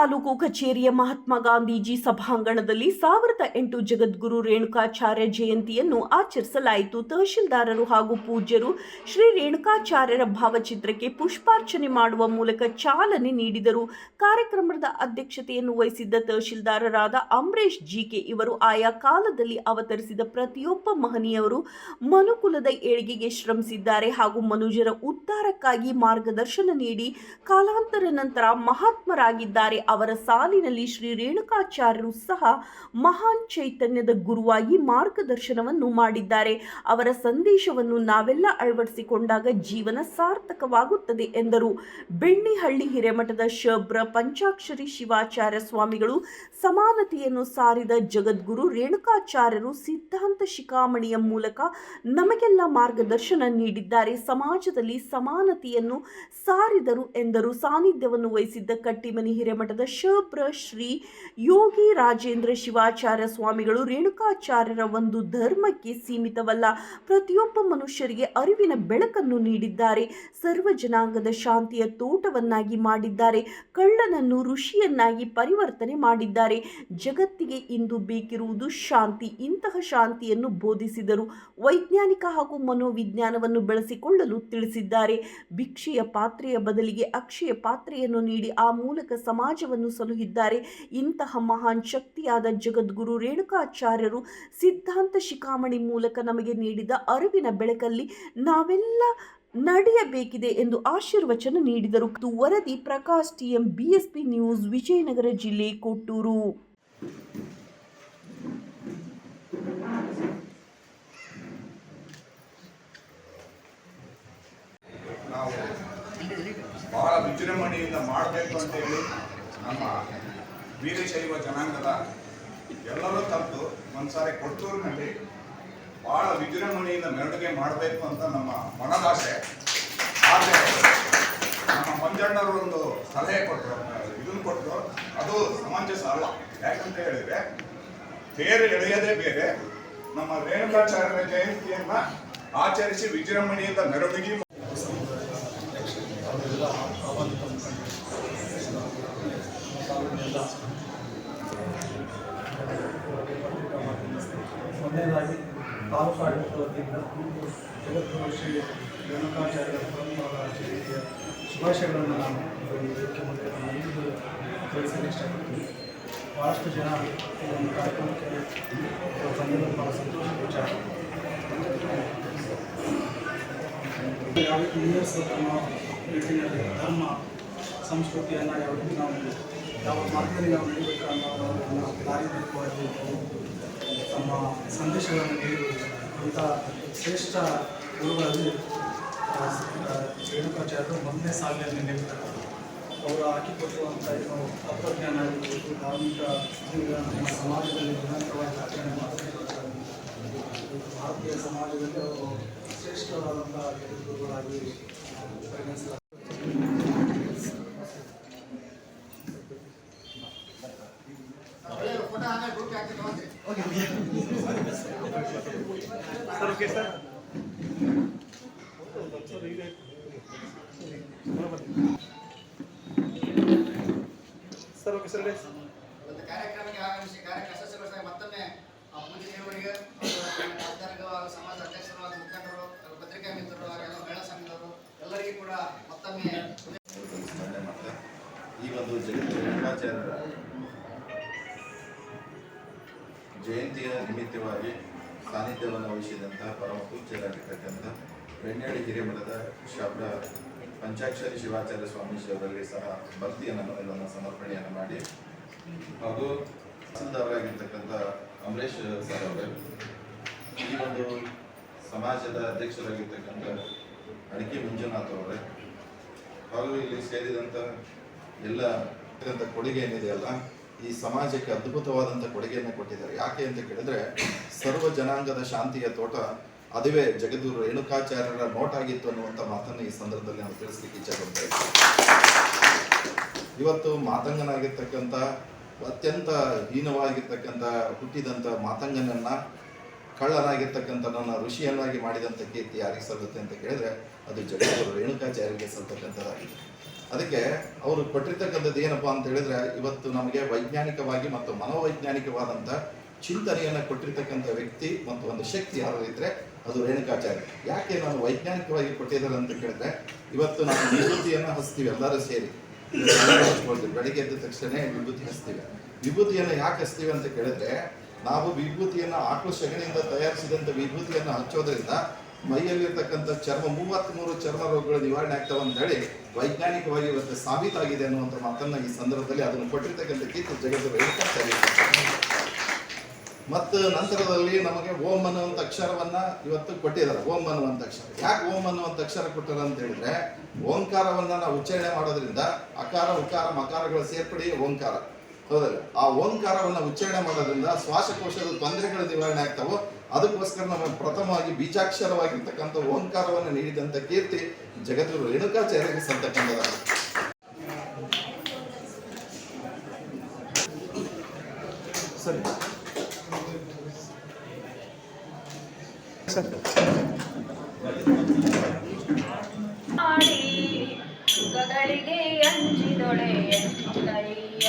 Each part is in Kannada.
ತಾಲೂಕು ಕಚೇರಿಯ ಮಹಾತ್ಮ ಗಾಂಧೀಜಿ ಸಭಾಂಗಣದಲ್ಲಿ 1008 ಜಗದ್ಗುರು ರೇಣುಕಾಚಾರ್ಯ ಜಯಂತಿಯನ್ನು ಆಚರಿಸಲಾಯಿತು. ತಹಶೀಲ್ದಾರರು ಹಾಗೂ ಪೂಜ್ಯರು ಶ್ರೀ ರೇಣುಕಾಚಾರ್ಯರ ಭಾವಚಿತ್ರಕ್ಕೆ ಪುಷ್ಪಾರ್ಚನೆ ಮಾಡುವ ಮೂಲಕ ಚಾಲನೆ ನೀಡಿದರು. ಕಾರ್ಯಕ್ರಮದ ಅಧ್ಯಕ್ಷತೆಯನ್ನು ವಹಿಸಿದ್ದ ತಹಶೀಲ್ದಾರರಾದ ಅಂಬರೀಶ್ ಜಿಕೆ ಇವರು ಆಯಾ ಕಾಲದಲ್ಲಿ ಅವತರಿಸಿದ ಪ್ರತಿಯೊಬ್ಬ ಮಹನೀಯರು ಮನುಕುಲದ ಏಳಿಗೆಗೆ ಶ್ರಮಿಸಿದ್ದಾರೆ ಹಾಗೂ ಮನುಜರ ಉದ್ಧಾರಕ್ಕಾಗಿ ಮಾರ್ಗದರ್ಶನ ನೀಡಿ ಕಾಲಾಂತರ ನಂತರ ಮಹಾತ್ಮರಾಗಿದ್ದಾರೆ. ಅವರ ಸಾಲಿನಲ್ಲಿ ಶ್ರೀ ರೇಣುಕಾಚಾರ್ಯರು ಸಹ ಮಹಾನ್ ಚೈತನ್ಯದ ಗುರುವಾಗಿ ಮಾರ್ಗದರ್ಶನವನ್ನು ಮಾಡಿದ್ದಾರೆ. ಅವರ ಸಂದೇಶವನ್ನು ನಾವೆಲ್ಲ ಅಳವಡಿಸಿಕೊಂಡಾಗ ಜೀವನ ಸಾರ್ಥಕವಾಗುತ್ತದೆ ಎಂದರು. ಬೆಣ್ಣಿಹಳ್ಳಿ ಹಿರೇಮಠದ ಶಬ್ರ ಪಂಚಾಕ್ಷರಿ ಶಿವಾಚಾರ್ಯ ಸ್ವಾಮಿಗಳು ಸಮಾನತೆಯನ್ನು ಸಾರಿದ ಜಗದ್ಗುರು ರೇಣುಕಾಚಾರ್ಯರು ಸಿದ್ಧಾಂತ ಶಿಖಾಮಣಿಯ ಮೂಲಕ ನಮಗೆಲ್ಲ ಮಾರ್ಗದರ್ಶನ ನೀಡಿದ್ದಾರೆ. ಸಮಾಜದಲ್ಲಿ ಸಮಾನತೆಯನ್ನು ಸಾರಿದರು ಎಂದರು. ಸಾನ್ನಿಧ್ಯವನ್ನು ವಹಿಸಿದ್ದ ಕಟ್ಟಿಮನಿ ಹಿರೇಮಠದ ಶಬ್ರ ಶ್ರೀ ಯೋಗಿ ರಾಜೇಂದ್ರ ಶಿವಾಚಾರ್ಯ ಸ್ವಾಮಿಗಳು ರೇಣುಕಾಚಾರ್ಯರ ಒಂದು ಧರ್ಮಕ್ಕೆ ಸೀಮಿತವಲ್ಲ, ಪ್ರತಿಯೊಬ್ಬ ಮನುಷ್ಯರಿಗೆ ಅರಿವಿನ ಬೆಳಕನ್ನು ನೀಡಿದ್ದಾರೆ. ಸರ್ವ ಜನಾಂಗದ ಶಾಂತಿಯ ತೋಟವನ್ನಾಗಿ ಮಾಡಿದ್ದಾರೆ. ಕಳ್ಳನನ್ನು ಋಷಿಯನ್ನಾಗಿ ಪರಿವರ್ತನೆ ಮಾಡಿದ್ದಾರೆ. ಜಗತ್ತಿಗೆ ಇಂದು ಬೇಕಿರುವುದು ಶಾಂತಿ. ಇಂತಹ ಶಾಂತಿಯನ್ನು ಬೋಧಿಸಿದರು. ವೈಜ್ಞಾನಿಕ ಹಾಗೂ ಮನೋವಿಜ್ಞಾನವನ್ನು ಬೆಳೆಸಿಕೊಳ್ಳಲು ತಿಳಿಸಿದ್ದಾರೆ. ಭಿಕ್ಷೆಯ ಪಾತ್ರೆಯ ಬದಲಿಗೆ ಅಕ್ಷಯ ಪಾತ್ರೆಯನ್ನು ನೀಡಿ ಆ ಮೂಲಕ ಸಮಾಜವನ್ನು ಸಲುಹಿದ್ದಾರೆ. ಇಂತಹ ಮಹಾನ್ ಶಕ್ತಿಯಾದ ಜಗದ್ಗುರು ರೇಣುಕಾಚಾರ್ಯರು ಸಿದ್ಧಾಂತ ಶಿಖಾಮಣಿ ಮೂಲಕ ನಮಗೆ ನೀಡಿದ ಅರಿವಿನ ಬೆಳಕಲ್ಲಿ ನಾವೆಲ್ಲ ನಡೆಯಬೇಕಿದೆ ಎಂದು ಆಶೀರ್ವಚನ ನೀಡಿದರು. ವರದಿ Prakash TM, BSP news, Vijayanagara ಜಿಲ್ಲೆ, ಕೊಟ್ಟೂರು. ನಾವು ಬಹಳ ವಿಜೃಂಭಣೆಯಿಂದ ಮಾಡಬೇಕು ಅಂತೇಳಿ ನಮ್ಮ ವೀರಶೈವ ಜನಾಂಗದ ಎಲ್ಲರೂ ತಂದು ಒಂದ್ಸಾರಿ ಕೊಟ್ಟೂರಿನಲ್ಲಿ ಬಹಳ ವಿಜೃಂಭಣೆಯಿಂದ ಮೆರವಣಿಗೆ ಮಾಡಬೇಕು ಅಂತ ನಮ್ಮ ಮನದಾಸೆ. ಆದರೆ ನಮ್ಮ ಮಂಜಣ್ಣವರು ಒಂದು ಸಲಹೆ ಕೊಟ್ಟರು, ಇದನ್ನು ಕೊಟ್ಟರು, ಅದು ಸಮಂಜಸ ಅಲ್ಲ. ಯಾಕಂತ ಹೇಳಿದರೆ ತೇರು ಎಳೆಯದೇ ಬೇರೆ, ನಮ್ಮ ರೇಣುಕಾಚಾರ್ಯರ ಜಯಂತಿಯನ್ನು ಆಚರಿಸಿ ವಿಜೃಂಭಣೆಯಿಂದ ಮೆರವಣಿಗೆ ಮೊದಲನೇದಾಗಿ ತಾಲೂಕು ಆಡಳಿತ ವತಿಯಿಂದ ಜಗದ್ಗುರು ಶ್ರೀ ರೇಣುಕಾಚಾರ್ಯರ ಜಯಂತಿಯ ಶುಭಾಶಯಗಳನ್ನು ನಾನು ವೇದಿಕೆ ಮೂಲಕ ತಿಳಿಸಲು ಇಷ್ಟಪಡ್ತೀನಿ. ಭಾಳಷ್ಟು ಜನ ಈ ಒಂದು ಕಾರ್ಯಕ್ರಮಕ್ಕೆ ಬಂದಿರೋದು ಭಾಳ ಸಂತೋಷದ ವಿಚಾರ. ಯಾವ ರೀತಿ ನಮ್ಮ ನಿಟ್ಟಿನಲ್ಲಿ ಧರ್ಮ ಸಂಸ್ಕೃತಿಯನ್ನು ಯಾವ ರೀತಿ ನಾವು ಯಾವ ಮಾರ್ಗದಲ್ಲಿ ನಾವು ನಡೀಬೇಕು ಅನ್ನೋದನ್ನು ದಾರಿದೀಪವಾಗಿ ತಮ್ಮ ಸಂದೇಶಗಳನ್ನು ನೀಡುವುದು ಇಂಥ ಶ್ರೇಷ್ಠ ಗುರುಗಳಲ್ಲಿ ರೇಣುಕಾಚಾರ್ಯರು ಮೊದಲನೇ ಸಾಲಿನಲ್ಲಿ ನಿಲ್ತಾರೆ. ಅವರು ಹಾಕಿಕೊಟ್ಟಿರುವಂಥ ಏನು ತತ್ವಜ್ಞಾನ ಆಗಿರ್ಬೋದು, ಧಾರ್ಮಿಕ ಜೀವಿಗಳನ್ನು ನಮ್ಮ ಸಮಾಜದಲ್ಲಿ ನಿರಂತರವಾಗಿ ಆಚರಣೆ ಮಾಡಬೇಕಾದ ಭಾರತೀಯ ಸಮಾಜದಲ್ಲಿ ಅವರು ಶ್ರೇಷ್ಠವಾದಂಥ ಗುರುಗಳಾಗಿ ಪರಿಗಣಿಸಲಾಗ್ತದೆ. ಒಂದು ಕಾರ್ಯಕ್ರಮಕ್ಕೆ ಆಗಮಿಸಿ ಕಾರ್ಯಕ್ರಮ ಯಶಸ್ವಿಗೊಳಿಸಿದಾಗ ಮತ್ತೊಮ್ಮೆ ಪೂಜೆಯವರಿಗೆ ಸಮಾಜ ಅಧ್ಯಕ್ಷರು ಮುಖಂಡರು ಪತ್ರಿಕಾ ಮಿತ್ರರು ಹಾಗೆಲ್ಲ ಮಹಿಳಾ ಸಂಘದವರು ಎಲ್ಲರಿಗೂ ಕೂಡ ಮತ್ತೊಮ್ಮೆ ಈ ಒಂದು ಜಗದ್ಗುರು ರೇಣುಕಾಚಾರ್ಯರ ಜಯಂತಿಯ ನಿಮಿತ್ತವಾಗಿ ಸಾನ್ನಿಧ್ಯವನ್ನು ವಹಿಸಿದಂತಹ ಪರಮ ಪೂಜ್ಯರಾಗಿರ್ತಕ್ಕಂಥ ಬೆಣ್ಣೆಹಳ್ಳಿ ಹಿರೇಮಠದ ಶಬ್ದ ಪಂಚಾಕ್ಷರಿ ಶಿವಾಚಾರ್ಯ ಸ್ವಾಮೀಜಿಯವರಲ್ಲಿ ಸಹ ಭಕ್ತಿಯ ನಮನಗಳನ್ನು ಸಮರ್ಪಣೆಯನ್ನು ಮಾಡಿ ಹಾಗೂ ತಹಸೀಲ್ದಾರರಾಗಿರ್ತಕ್ಕಂಥ ಅಂಬರೀಶ್ ಸರ್ ಅವರೇ, ಈ ಒಂದು ಸಮಾಜದ ಅಧ್ಯಕ್ಷರಾಗಿರ್ತಕ್ಕಂಥ ಅಡಿಕೆ ಮಂಜುನಾಥ್ ಅವರೇ ಹಾಗೂ ಇಲ್ಲಿ ಸೇರಿದಂಥ ಎಲ್ಲ ಕೊಡುಗೆ ಏನಿದೆಯಲ್ಲ, ಈ ಸಮಾಜಕ್ಕೆ ಅದ್ಭುತವಾದಂಥ ಕೊಡುಗೆಯನ್ನು ಕೊಟ್ಟಿದ್ದಾರೆ. ಯಾಕೆ ಅಂತ ಕೇಳಿದ್ರೆ ಸರ್ವ ಜನಾಂಗದ ಶಾಂತಿಯ ತೋಟ ಅದುವೇ ಜಗದ್ಗುರು ರೇಣುಕಾಚಾರ್ಯರ ನೋಟ್ ಆಗಿತ್ತು ಅನ್ನುವಂಥ ಮಾತನ್ನು ಈ ಸಂದರ್ಭದಲ್ಲಿ ನಾವು ತಿಳಿಸ್ಲಿಕ್ಕೆ ಇಚ್ಛೆ ಪಡ್ತಾ ಇದ್ದೀವಿ. ಇವತ್ತು ಮಾತಂಗನಾಗಿರ್ತಕ್ಕಂಥ ಅತ್ಯಂತ ಹೀನವಾಗಿರ್ತಕ್ಕಂಥ ಹುಟ್ಟಿದಂಥ ಮಾತಂಗನನ್ನ ಕಳ್ಳನಾಗಿರ್ತಕ್ಕಂಥ ನನ್ನ ಋಷಿಯನ್ನಾಗಿ ಮಾಡಿದಂಥ ಕೀರ್ತಿ ಯಾರಿಗೆ ಸಲ್ಲುತ್ತೆ ಅಂತ ಕೇಳಿದ್ರೆ ಅದು ಜಗದ್ಗುರು ರೇಣುಕಾಚಾರ್ಯರಿಗೆ ಸಲ್ತಕ್ಕಂಥದ್ದಾಗಿದೆ. ಅದಕ್ಕೆ ಅವರು ಕೊಟ್ಟಿರ್ತಕ್ಕಂಥದ್ದು ಏನಪ್ಪಾ ಅಂತ ಹೇಳಿದ್ರೆ, ಇವತ್ತು ನಮಗೆ ವೈಜ್ಞಾನಿಕವಾಗಿ ಮತ್ತು ಮನೋವೈಜ್ಞಾನಿಕವಾದಂಥ ಚಿಂತನೆಯನ್ನು ಕೊಟ್ಟಿರ್ತಕ್ಕಂಥ ವ್ಯಕ್ತಿ ಮತ್ತು ಒಂದು ಶಕ್ತಿ ಯಾರು ಇದ್ರೆ ಅದು ರೇಣುಕಾಚಾರ್ಯ. ಯಾಕೆ ನಾನು ವೈಜ್ಞಾನಿಕವಾಗಿ ಕೊಟ್ಟಿದ್ದಾರೆ ಅಂತ ಕೇಳಿದ್ರೆ, ಇವತ್ತು ನಾವು ವಿಭೂತಿಯನ್ನು ಹಚ್ತೀವಿ ಎಲ್ಲರೂ ಸೇರಿ, ಬೆಳಿಗ್ಗೆ ಎದ್ದ ತಕ್ಷಣ ವಿಭೂತಿ ಹಚ್ತೀವಿ. ವಿಭೂತಿಯನ್ನು ಯಾಕೆ ಹಚ್ತೀವಿ ಅಂತ ಕೇಳಿದ್ರೆ, ನಾವು ವಿಭೂತಿಯನ್ನು ಆಕಳು ಸಗಣಿಯಿಂದ ತಯಾರಿಸಿದಂಥ ವಿಭೂತಿಯನ್ನು ಹಚ್ಚೋದ್ರಿಂದ ಮೈಯಲ್ಲಿರ್ತಕ್ಕಂಥ 33 ಚರ್ಮ ರೋಗಗಳು ನಿವಾರಣೆ ಆಗ್ತಾವೆ ಅಂತ ಹೇಳಿ ವೈಜ್ಞಾನಿಕವಾಗಿ ಇವತ್ತು ಸಾಬೀತಾಗಿದೆ ಅನ್ನುವಂಥ ಮಾತನ್ನ ಈ ಸಂದರ್ಭದಲ್ಲಿ ಅದನ್ನು ಕೊಟ್ಟಿರ್ತಕ್ಕಂಥ ಕೀರ್ತಿ ಜಗದ್ಗುರು ರೇಣುಕಾಚಾರ್ಯ. ಮತ್ತು ನಂತರದಲ್ಲಿ ನಮಗೆ ಓಂ ಅನ್ನುವಂಥ ಅಕ್ಷರವನ್ನ ಇವತ್ತು ಕೊಟ್ಟಿದ್ದಾರೆ. ಓಂ ಅನ್ನುವಂಥ ಅಕ್ಷರ ಯಾಕೆ ಓಂ ಅನ್ನುವಂಥ ಅಕ್ಷರ ಕೊಟ್ಟಾರ ಅಂತ ಹೇಳಿದ್ರೆ, ಓಂಕಾರವನ್ನ ನಾವು ಉಚ್ಚಾರಣೆ ಮಾಡೋದ್ರಿಂದ ಅಕಾರ ಉಕಾರ ಮಕಾರಗಳ ಸೇರ್ಪಡೆ ಓಂಕಾರ, ಹೌದಲ್ಲ? ಆ ಓಂಕಾರವನ್ನ ಉಚ್ಚಾರಣೆ ಮಾಡೋದ್ರಿಂದ ಶ್ವಾಸಕೋಶದ ತೊಂದರೆಗಳು ನಿವಾರಣೆ ಆಗ್ತಾವೋ, ಅದಕ್ಕೋಸ್ಕರ ನಮಗೆ ಪ್ರಥಮವಾಗಿ ಬೀಜಾಕ್ಷರವಾಗಿರ್ತಕ್ಕಂಥ ಓಂಕಾರವನ್ನು ನೀಡಿದಂಥ ಕೀರ್ತಿ ಜಗದ್ಗುರು ರೇಣುಕಾಚಾರ್ಯರಿಗೆ ಸಲ್ತಕ್ಕಂಥದ್ದು. ಸರಿ ಯುಗಗಳಿಗೆ ಅಂಜಿದೊಡೆಯಂತಯ್ಯ,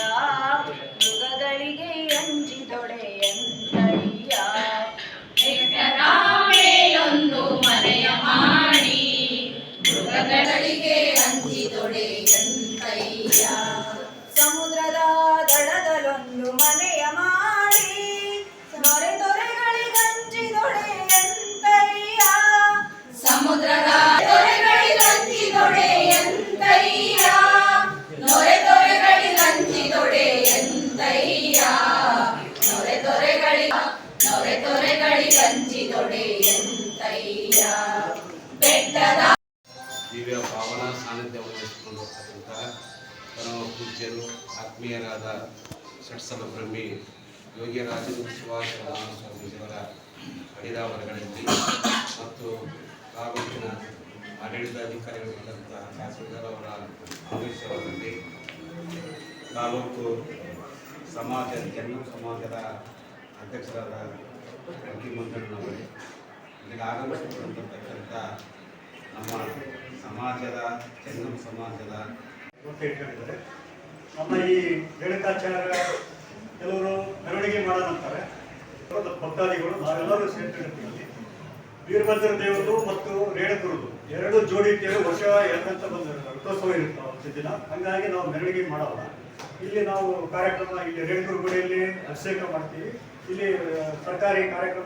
ಯುಗಗಳಿಗೆ ಅಂಜಿದೊಡೆಯಂತಯ್ಯ. ಮೇಲೊಂದು ಮನೆಯ ಮಾಡಿ ಯುಗಗಳಿಗೆ ಅಂಜಿದೊಡೆಯಂತಯ್ಯ. ಸಮುದ್ರದ ದಡದಲ್ಲೊಂದು ಮನೆಯ ಮಾಡಿ ನೊರೆ ದೊರೆಗಳಿಗಂಜಿದೊಡೆಯಂತಯ್ಯ. ಸಮುದ್ರದ ದೊರೆಗಳಿಗಂಜಿದೊಡೆಯಂತಯ್ಯ, ನೊರೆ ದೊರೆಗಳಿಗಂಜಿದೊಡೆಯಂತಯ್ಯ, ನೊರೆ ದೊರೆಗಳಿಗಂಜಿದೊಡೆಯಂತಯ್ಯ. ಬೆಟ್ಟದ ದಿವ್ಯ ಪಾವನ ಸಾನ್ನಿಧ್ಯ ವಹಿಸಿಕೊಂಡು ಹೋಗ್ತಕ್ಕಂತಹ ಪರಮ ಪೂಜ್ಯರು ಆತ್ಮೀಯರಾದ ಷಟ್ಸಲ ಬ್ರಹ್ಮಿ ಯೋಗ್ಯರಾಜರು ಶಿವಾಚಾರ್ಯ ಸ್ವಾಮೀಜಿಯವರ ಅಡಿದಾವರಗಳಲ್ಲಿ ಮತ್ತು ತಾಲೂಕಿನ ಆಡಳಿತಾಧಿಕಾರಿಗಳಾದಂತಹ ತಹಸೀಲ್ದಾರ್ ಅವರ ಆದೇಶದಲ್ಲಿ ತಾಲೂಕು ಜನ ಸಮಾಜದ ಅಧ್ಯಕ್ಷರಾದ ಮಂಜಣ್ಣನವರೇ, ಇಲ್ಲಿಗೆ ಆಗಮಿಸಿಕೊಂಡಿರ್ತಕ್ಕಂಥ ನಮ್ಮ ಸಮಾಜದ ಜಂಗಮ ಸಮಾಜದ ಅಂತ ಇಟ್ಕೊಂಡಿದ್ದಾರೆ. ನಮ್ಮ ಈ ರೇಣುಕಾಚಾರ್ಯ ಕೆಲವರು ಮೆರವಣಿಗೆ ಮಾಡೋದಂತಾರೆ, ಭಕ್ತಾದಿಗಳು ನಾವೆಲ್ಲರೂ ಸೇರ್ಕೊಂಡಿರ್ತೀವಿ. ವೀರಭದ್ರ ದೇವರು ಮತ್ತು ರೇಣುಕುರುದು ಎರಡು ಜೋಡಿ ತೇರು ವರ್ಷ ಎರಡಂತ ಬಂದ ರಥೋತ್ಸವ ಇರುತ್ತೆ ಒಂದು ದಿನ. ಹಾಗಾಗಿ ನಾವು ಮೆರವಣಿಗೆ ಮಾಡೋಲ್ಲ. ಇಲ್ಲಿ ನಾವು ಕಾರ್ಯಕ್ರಮ ಇಲ್ಲಿ ರೇಣುಕುರು ಗುಡಿಯಲ್ಲಿ ಅಭಿಷೇಕ ಮಾಡ್ತೀವಿ. ಇಲ್ಲಿ ಸರ್ಕಾರಿ ಕಾರ್ಯಕ್ರಮ